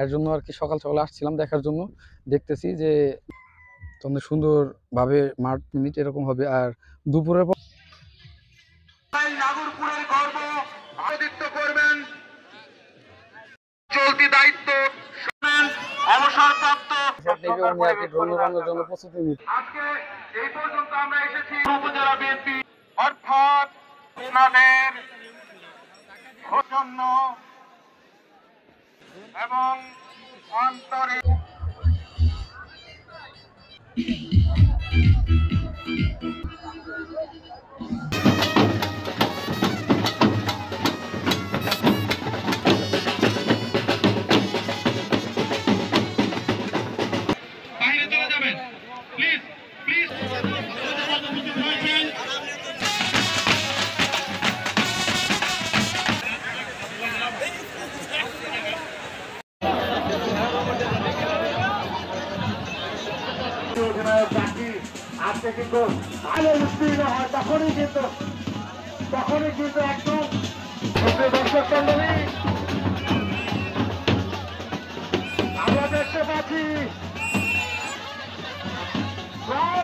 এর জন্য আর কি সকাল সকাল আসছিলাম দেখার জন্য। দেখতেছি যে তোমাদের সুন্দরভাবে মাঠ মিনিট এরকম হবে। আর দুপুরের পর নাগরপুরের গর্ব আদিত্য করবেন, চলতি দায়িত্ব অবসরপ্রাপ্ত নেবে উনি আর কি ড্রোন উড়ানোর জন্য প্রস্তুতি নিচ্ছে। আজকে এই পর্যন্ত আমরা এসেছি উপজেলা বিএনপি অর্থাৎ আপনাদের জন্য এবং অন্তরে বাইরে চলে যাবেন প্লিজ প্লিজ। আজকে কিন্তু আলো উত্তীর্ণ হয় তখনই কিন্তু একদম দর্শক মন্ডলী আমরা দেখতে পাচ্ছি